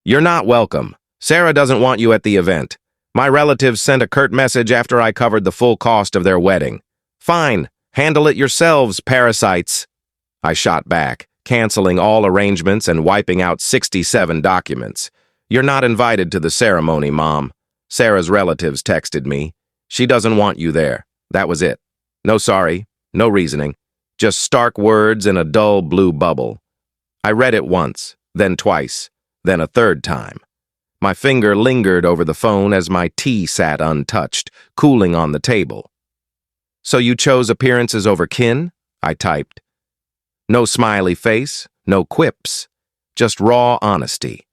You're not welcome. Sarah doesn't want you at the event. My relatives sent a curt message after I covered the full cost of their wedding. Fine, handle it yourselves, parasites. I shot back, canceling all arrangements and wiping out 67 documents. You're not invited to the ceremony, Mom. Sarah's relatives texted me. She doesn't want you there. That was it. No sorry, no reasoning. Just stark words in a dull blue bubble. I read it once, then twice, then a third time. My finger lingered over the phone as my tea sat untouched, cooling on the table. So you chose appearances over kin? I typed. No smiley face, no quips, just raw honesty.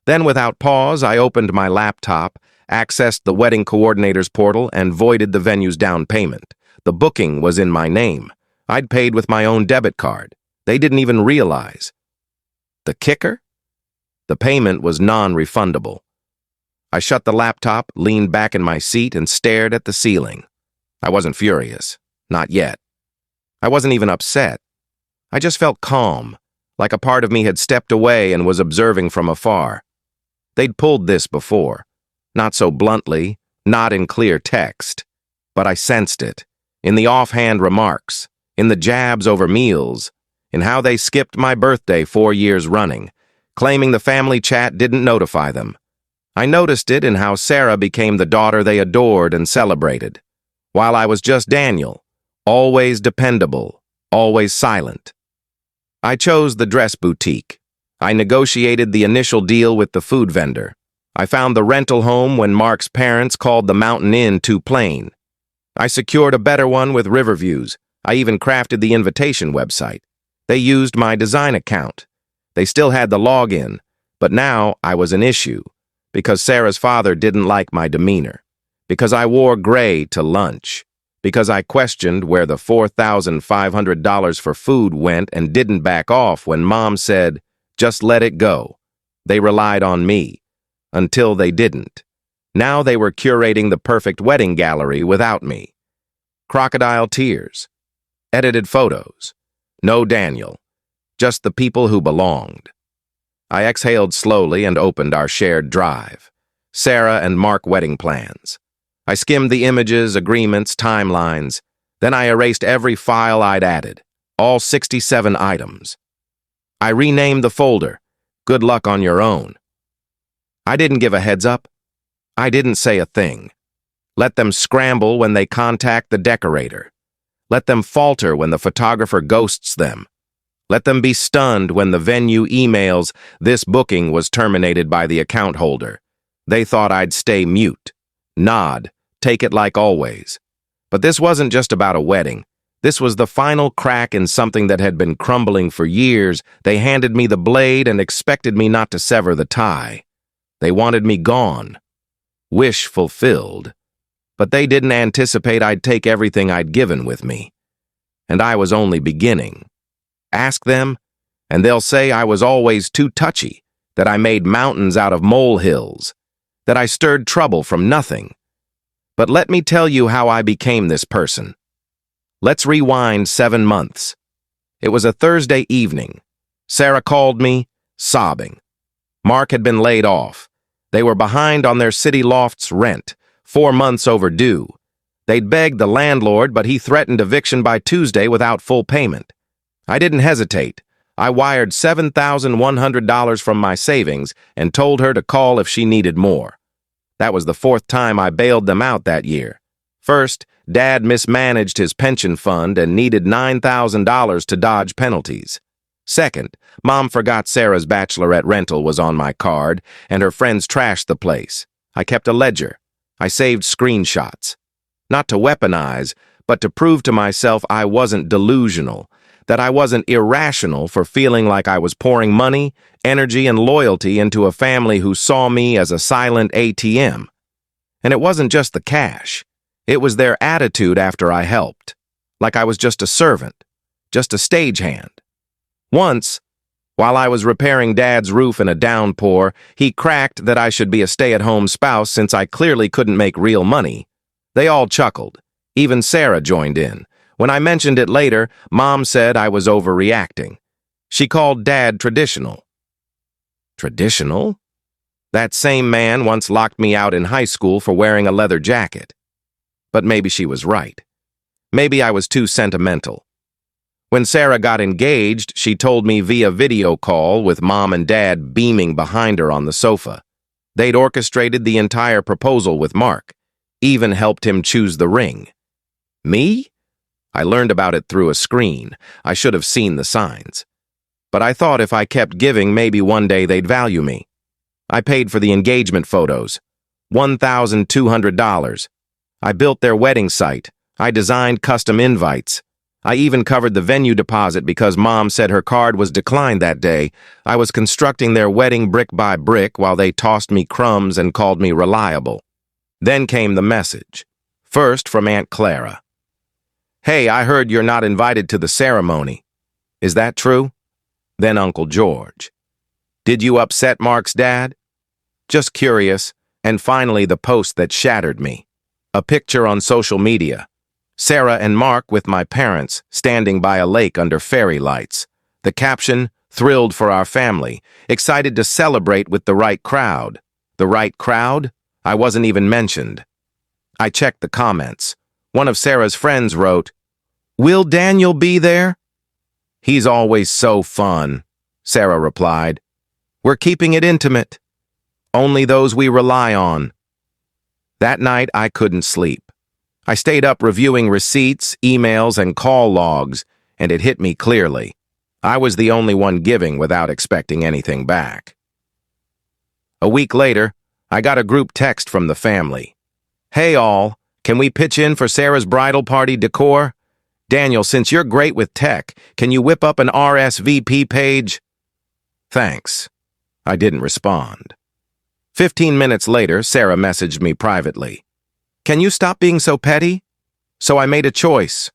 Then without pause, I opened my laptop, accessed the wedding coordinator's portal, and voided the venue's down payment. The booking was in my name. I'd paid with my own debit card. They didn't even realize. The kicker? The payment was non-refundable. I shut the laptop, leaned back in my seat, and stared at the ceiling. I wasn't furious. Not yet. I wasn't even upset. I just felt calm, like a part of me had stepped away and was observing from afar. They'd pulled this before. Not so bluntly, not in clear text. But I sensed it. In the offhand remarks, in the jabs over meals, in how they skipped my birthday 4 years running, claiming the family chat didn't notify them. I noticed it in how Sarah became the daughter they adored and celebrated, while I was just Daniel, always dependable, always silent. I chose the dress boutique. I negotiated the initial deal with the food vendor. I found the rental home when Mark's parents called the Mountain Inn too plain. I secured a better one with river views. I even crafted the invitation website. They used my design account. They still had the login, but now I was an issue because Sarah's father didn't like my demeanor, because I wore gray to lunch, because I questioned where the $4,500 for food went and didn't back off when Mom said, just let it go. They relied on me, until they didn't. Now they were curating the perfect wedding gallery without me. Crocodile tears, edited photos, no Daniel, just the people who belonged. I exhaled slowly and opened our shared drive. Sarah and Mark wedding plans. I skimmed the images, agreements, timelines. Then I erased every file I'd added, all 67 items. I renamed the folder, Good Luck on Your Own. I didn't give a heads up. I didn't say a thing. Let them scramble when they contact the decorator. Let them falter when the photographer ghosts them. Let them be stunned when the venue emails, this booking was terminated by the account holder. They thought I'd stay mute, nod, take it like always. But this wasn't just about a wedding. This was the final crack in something that had been crumbling for years. They handed me the blade and expected me not to sever the tie. They wanted me gone. Wish fulfilled. But they didn't anticipate I'd take everything I'd given with me. And I was only beginning. Ask them, and they'll say I was always too touchy, that I made mountains out of molehills, that I stirred trouble from nothing. But let me tell you how I became this person. Let's rewind 7 months. It was a Thursday evening. Sarah called me, sobbing. Mark had been laid off. They were behind on their city loft's rent, 4 months overdue. They'd begged the landlord, but he threatened eviction by Tuesday without full payment. I didn't hesitate. I wired $7,100 from my savings and told her to call if she needed more. That was the 4th time I bailed them out that year. First, Dad mismanaged his pension fund and needed $9,000 to dodge penalties. Second, Mom forgot Sarah's bachelorette rental was on my card, and her friends trashed the place. I kept a ledger. I saved screenshots. Not to weaponize, but to prove to myself I wasn't delusional, that I wasn't irrational for feeling like I was pouring money, energy, and loyalty into a family who saw me as a silent ATM. And it wasn't just the cash. It was their attitude after I helped, like I was just a servant, just a stagehand. Once, while I was repairing Dad's roof in a downpour, he cracked that I should be a stay-at-home spouse since I clearly couldn't make real money. They all chuckled. Even Sarah joined in. When I mentioned it later, Mom said I was overreacting. She called Dad traditional. Traditional? That same man once locked me out in high school for wearing a leather jacket. But maybe she was right. Maybe I was too sentimental. When Sarah got engaged, she told me via video call with Mom and Dad beaming behind her on the sofa. They'd orchestrated the entire proposal with Mark, even helped him choose the ring. Me? I learned about it through a screen. I should have seen the signs. But I thought if I kept giving, maybe one day they'd value me. I paid for the engagement photos, $1,200. I built their wedding site. I designed custom invites. I even covered the venue deposit because Mom said her card was declined that day. I was constructing their wedding brick by brick while they tossed me crumbs and called me reliable. Then came the message. First from Aunt Clara. Hey, I heard you're not invited to the ceremony. Is that true? Then Uncle George. Did you upset Mark's dad? Just curious. And finally the post that shattered me. A picture on social media. Sarah and Mark with my parents standing by a lake under fairy lights. The caption, thrilled for our family, excited to celebrate with the right crowd. The right crowd? I wasn't even mentioned. I checked the comments. One of Sarah's friends wrote, "Will Daniel be there?" "He's always so fun," Sarah replied. "We're keeping it intimate. Only those we rely on." That night, I couldn't sleep. I stayed up reviewing receipts, emails, and call logs, and it hit me clearly. I was the only one giving without expecting anything back. A week later, I got a group text from the family. "Hey all, can we pitch in for Sarah's bridal party decor? Daniel, since you're great with tech, can you whip up an RSVP page?" Thanks. I didn't respond. 15 minutes later, Sarah messaged me privately. "Can you stop being so petty?" So I made a choice.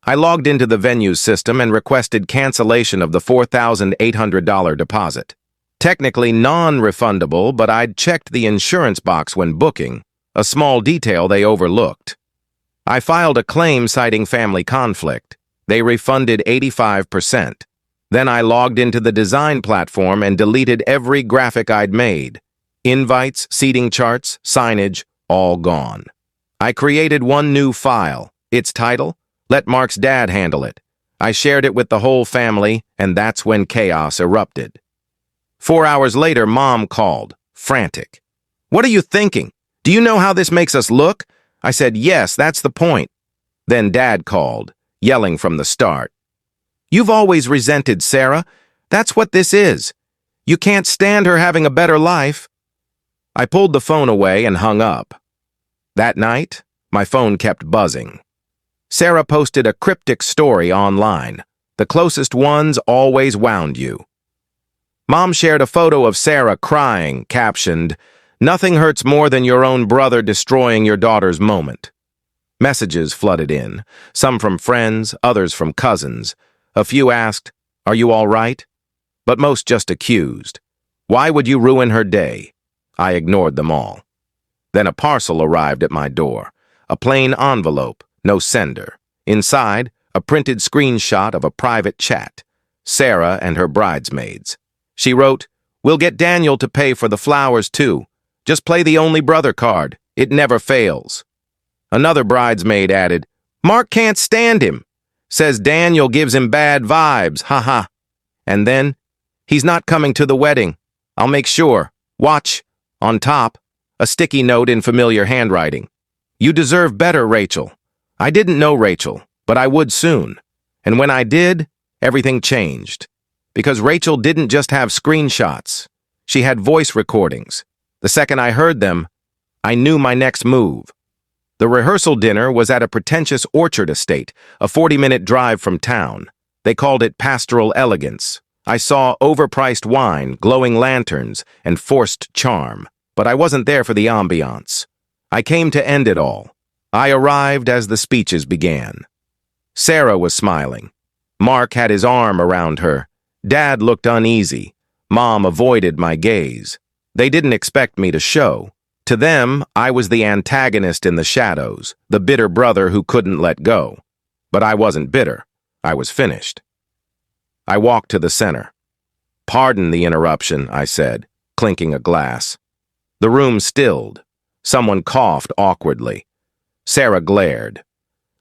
I logged into the venue's system and requested cancellation of the $4,800 deposit. Technically non-refundable, but I'd checked the insurance box when booking, a small detail they overlooked. I filed a claim citing family conflict. They refunded 85%. Then I logged into the design platform and deleted every graphic I'd made. Invites, seating charts, signage, all gone. I created one new file. Its title? Let Mark's dad handle it. I shared it with the whole family, and that's when chaos erupted. 4 hours later, Mom called, frantic. "What are you thinking? Do you know how this makes us look?" I said, "Yes, that's the point." Then Dad called, yelling from the start. "You've always resented Sarah. That's what this is. You can't stand her having a better life." I pulled the phone away and hung up. That night, my phone kept buzzing. Sarah posted a cryptic story online. The closest ones always wound you. Mom shared a photo of Sarah crying, captioned, "Nothing hurts more than your own brother destroying your daughter's moment." Messages flooded in, some from friends, others from cousins. A few asked, "Are you all right?" But most just accused. Why would you ruin her day? I ignored them all. Then a parcel arrived at my door. A plain envelope, no sender. Inside, a printed screenshot of a private chat. Sarah and her bridesmaids. She wrote, "We'll get Daniel to pay for the flowers too. Just play the only brother card. It never fails." Another bridesmaid added, "Mark can't stand him. Says Daniel gives him bad vibes, haha. And then, he's not coming to the wedding. I'll make sure. Watch." On top, a sticky note in familiar handwriting. "You deserve better, Rachel." I didn't know Rachel, but I would soon. And when I did, everything changed. Because Rachel didn't just have screenshots. She had voice recordings. The second I heard them, I knew my next move. The rehearsal dinner was at a pretentious orchard estate, a 40-minute drive from town. They called it pastoral elegance. I saw overpriced wine, glowing lanterns, and forced charm. But I wasn't there for the ambiance. I came to end it all. I arrived as the speeches began. Sarah was smiling. Mark had his arm around her. Dad looked uneasy. Mom avoided my gaze. They didn't expect me to show. To them, I was the antagonist in the shadows, the bitter brother who couldn't let go. But I wasn't bitter. I was finished. I walked to the center. "Pardon the interruption," I said, clinking a glass. The room stilled. Someone coughed awkwardly. Sarah glared.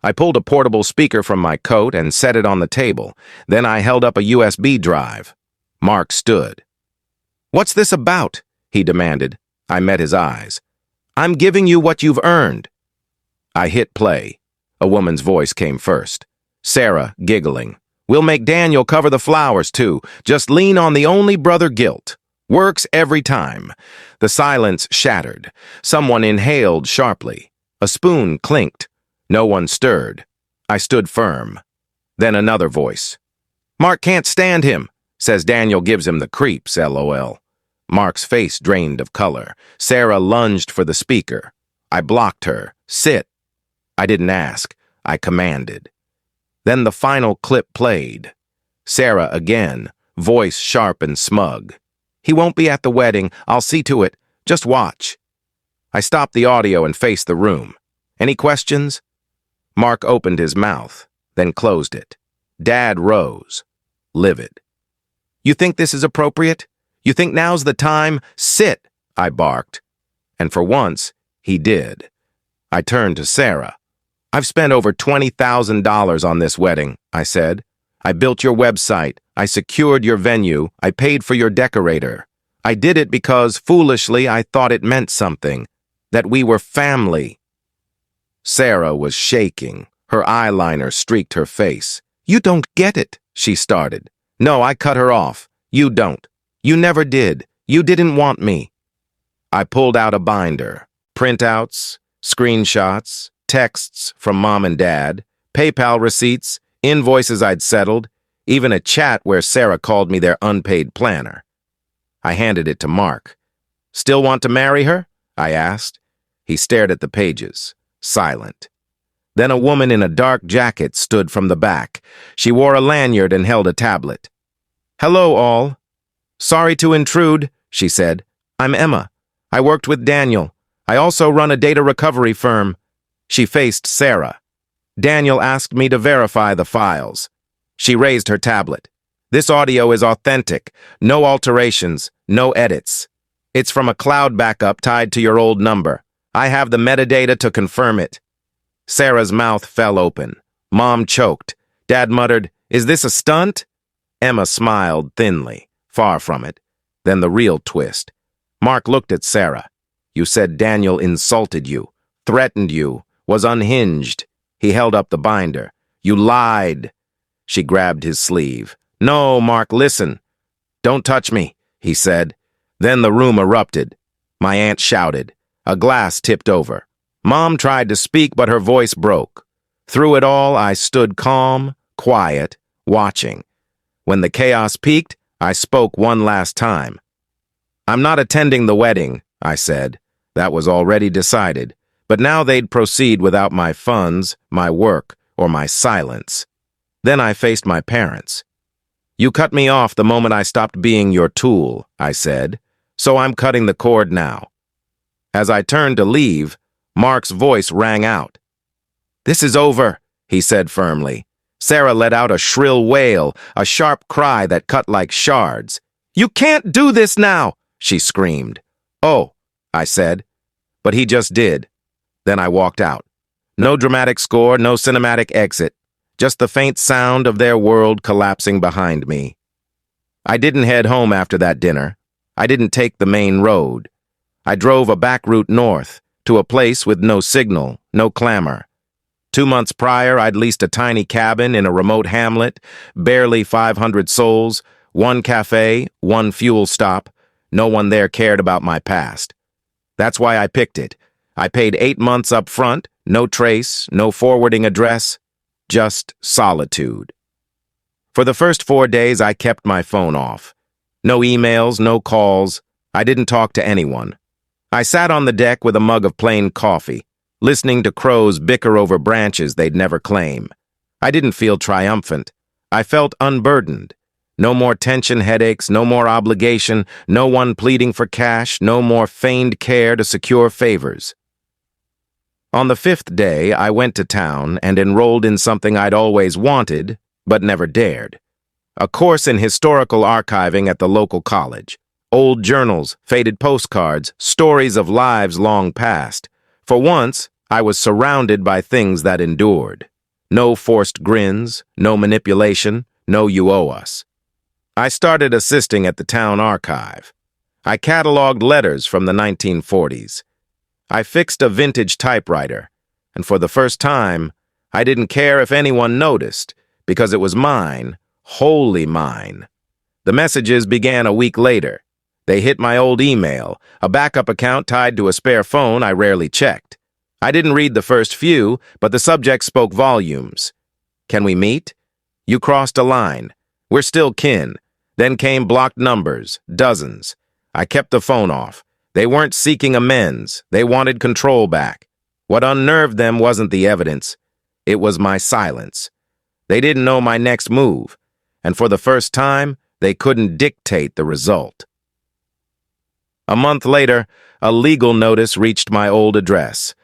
I pulled a portable speaker from my coat and set it on the table. Then I held up a USB drive. Mark stood. "What's this about?" he demanded. I met his eyes. "I'm giving you what you've earned." I hit play. A woman's voice came first. Sarah, giggling. "We'll make Daniel cover the flowers, too. Just lean on the only brother guilt. Works every time." The silence shattered. Someone inhaled sharply. A spoon clinked. No one stirred. I stood firm. Then another voice. "Mark can't stand him. Says Daniel gives him the creeps, LOL." Mark's face drained of color. Sarah lunged for the speaker. I blocked her. "Sit." I didn't ask. I commanded. Then the final clip played. Sarah again, voice sharp and smug. "He won't be at the wedding. I'll see to it. Just watch." I stopped the audio and faced the room. "Any questions?" Mark opened his mouth, then closed it. Dad rose, livid. "You think this is appropriate? You think now's the time? Sit," I barked. And for once, he did. I turned to Sarah. "I've spent over $20,000 on this wedding," I said. "I built your website. I secured your venue. I paid for your decorator. I did it because, foolishly, I thought it meant something. That we were family." Sarah was shaking. Her eyeliner streaked her face. "You don't get it," she started. "No, I cut her off. You don't. You never did. You didn't want me." I pulled out a binder. Printouts, screenshots, texts from Mom and Dad, PayPal receipts, invoices I'd settled, even a chat where Sarah called me their unpaid planner. I handed it to Mark. "Still want to marry her?" I asked. He stared at the pages, silent. Then a woman in a dark jacket stood from the back. She wore a lanyard and held a tablet. "Hello, all. Sorry to intrude," she said. "I'm Emma. I worked with Daniel. I also run a data recovery firm." She faced Sarah. "Daniel asked me to verify the files." She raised her tablet. "This audio is authentic. No alterations, no edits. It's from a cloud backup tied to your old number. I have the metadata to confirm it." Sarah's mouth fell open. Mom choked. Dad muttered, "Is this a stunt?" Emma smiled thinly. Far from it. Then the real twist. Mark looked at Sarah. "You said Daniel insulted you, threatened you, was unhinged." He held up the binder. "You lied." She grabbed his sleeve. "No, Mark, listen." "Don't touch me," he said. Then the room erupted. My aunt shouted. A glass tipped over. Mom tried to speak, but her voice broke. Through it all, I stood calm, quiet, watching. When the chaos peaked, I spoke one last time. "I'm not attending the wedding," I said. That was already decided. But now they'd proceed without my funds, my work, or my silence. Then I faced my parents. "You cut me off the moment I stopped being your tool," I said. "So I'm cutting the cord now." As I turned to leave, Mark's voice rang out. "This is over," he said firmly. Sarah let out a shrill wail, a sharp cry that cut like shards. "You can't do this now!" she screamed. "Oh," I said. But he just did. Then I walked out. No dramatic score, no cinematic exit. Just the faint sound of their world collapsing behind me. I didn't head home after that dinner. I didn't take the main road. I drove a back route north, to a place with no signal, no clamor. 2 months prior, I'd leased a tiny cabin in a remote hamlet, barely 500 souls, one cafe, one fuel stop. No one there cared about my past. That's why I picked it. I paid 8 months up front, no trace, no forwarding address, just solitude. For the first 4 days, I kept my phone off. No emails, no calls. I didn't talk to anyone. I sat on the deck with a mug of plain coffee, listening to crows bicker over branches they'd never claim. I didn't feel triumphant. I felt unburdened. No more tension headaches, no more obligation, no one pleading for cash, no more feigned care to secure favors. On the 5th day, I went to town and enrolled in something I'd always wanted, but never dared. A course in historical archiving at the local college. Old journals, faded postcards, stories of lives long past. For once, I was surrounded by things that endured. No forced grins, no manipulation, no you owe us. I started assisting at the town archive. I cataloged letters from the 1940s. I fixed a vintage typewriter, and for the first time, I didn't care if anyone noticed, because it was mine, wholly mine. The messages began a week later. They hit my old email, a backup account tied to a spare phone I rarely checked. I didn't read the first few, but the subject spoke volumes. Can we meet? You crossed a line. We're still kin. Then came blocked numbers, dozens. I kept the phone off. They weren't seeking amends. They wanted control back. What unnerved them wasn't the evidence. It was my silence. They didn't know my next move, and for the first time, they couldn't dictate the result. A month later, a legal notice reached my old address.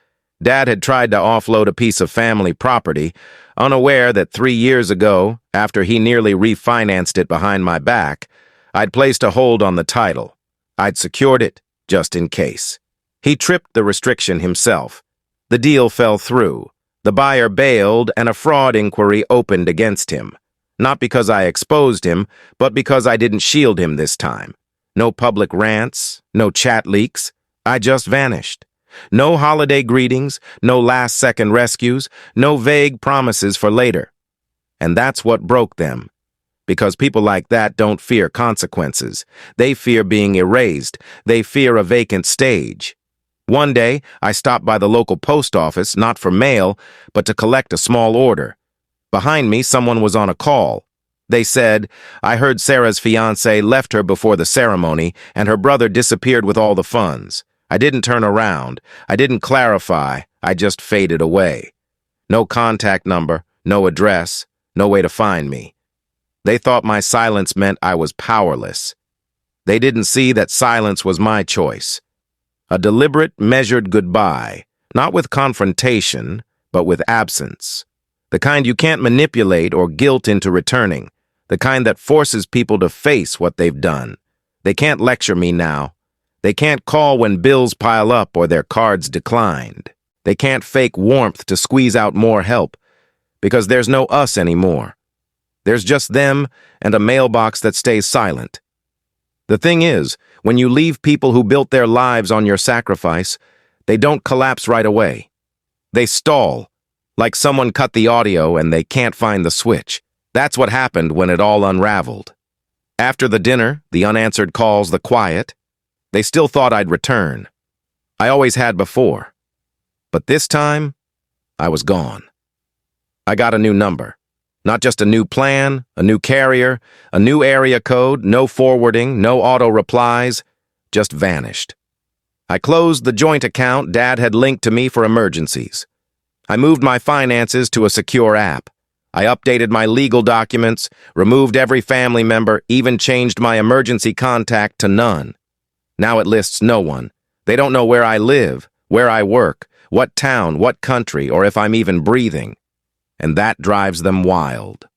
Dad had tried to offload a piece of family property, unaware that 3 years ago, after he nearly refinanced it behind my back, I'd placed a hold on the title. I'd secured it, just in case. He tripped the restriction himself. The deal fell through. The buyer bailed, and a fraud inquiry opened against him. Not because I exposed him, but because I didn't shield him this time. No public rants, no chat leaks. I just vanished. No holiday greetings, no last-second rescues, no vague promises for later. And that's what broke them. Because people like that don't fear consequences. They fear being erased. They fear a vacant stage. One day, I stopped by the local post office, not for mail, but to collect a small order. Behind me, someone was on a call. They said, I heard Sarah's fiancé left her before the ceremony, and her brother disappeared with all the funds. I didn't turn around. I didn't clarify. I just faded away. No contact number, no address, no way to find me. They thought my silence meant I was powerless. They didn't see that silence was my choice. A deliberate, measured goodbye, not with confrontation, but with absence. The kind you can't manipulate or guilt into returning. The kind that forces people to face what they've done. They can't lecture me now. They can't call when bills pile up or their cards declined. They can't fake warmth to squeeze out more help, because there's no us anymore. There's just them and a mailbox that stays silent. The thing is, when you leave people who built their lives on your sacrifice, they don't collapse right away. They stall, like someone cut the audio and they can't find the switch. That's what happened when it all unraveled. After the dinner, the unanswered calls, the quiet, they still thought I'd return. I always had before. But this time, I was gone. I got a new number. Not just a new plan, a new carrier, a new area code, no forwarding, no auto-replies, just vanished. I closed the joint account Dad had linked to me for emergencies. I moved my finances to a secure app. I updated my legal documents, removed every family member, even changed my emergency contact to none. Now it lists no one. They don't know where I live, where I work, what town, what country, or if I'm even breathing. And that drives them wild.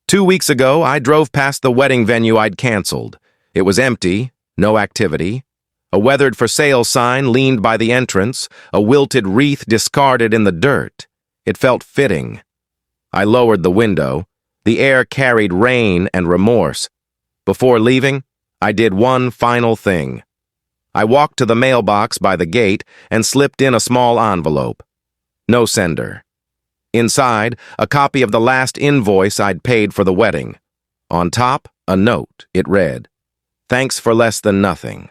2 weeks ago, I drove past the wedding venue I'd canceled. It was empty, no activity. A weathered for sale sign leaned by the entrance, a wilted wreath discarded in the dirt. It felt fitting. I lowered the window. The air carried rain and remorse. Before leaving, I did one final thing. I walked to the mailbox by the gate and slipped in a small envelope. No sender. Inside, a copy of the last invoice I'd paid for the wedding. On top, a note. It read, "Thanks for less than nothing."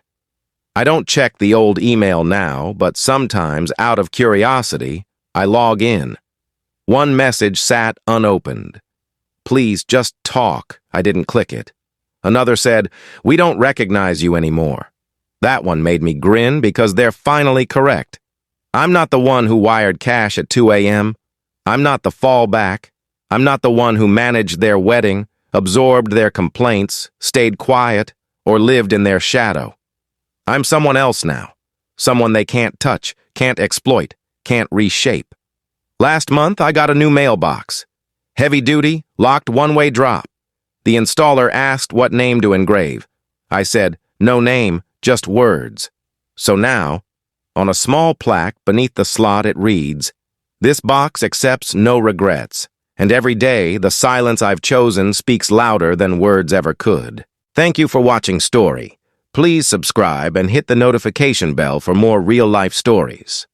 I don't check the old email now, but sometimes, out of curiosity, I log in. One message sat unopened. "Please, just talk." I didn't click it. Another said, "We don't recognize you anymore." That one made me grin because they're finally correct. I'm not the one who wired cash at 2 a.m. I'm not the fallback. I'm not the one who managed their wedding, absorbed their complaints, stayed quiet, or lived in their shadow. I'm someone else now. Someone they can't touch, can't exploit, can't reshape. Last month, I got a new mailbox. Heavy duty, locked one-way drop. The installer asked what name to engrave. I said, "No name, just words." So now, on a small plaque beneath the slot it reads, "This box accepts no regrets, and every day the silence I've chosen speaks louder than words ever could." Thank you for watching Story. Please subscribe and hit the notification bell for more real-life stories.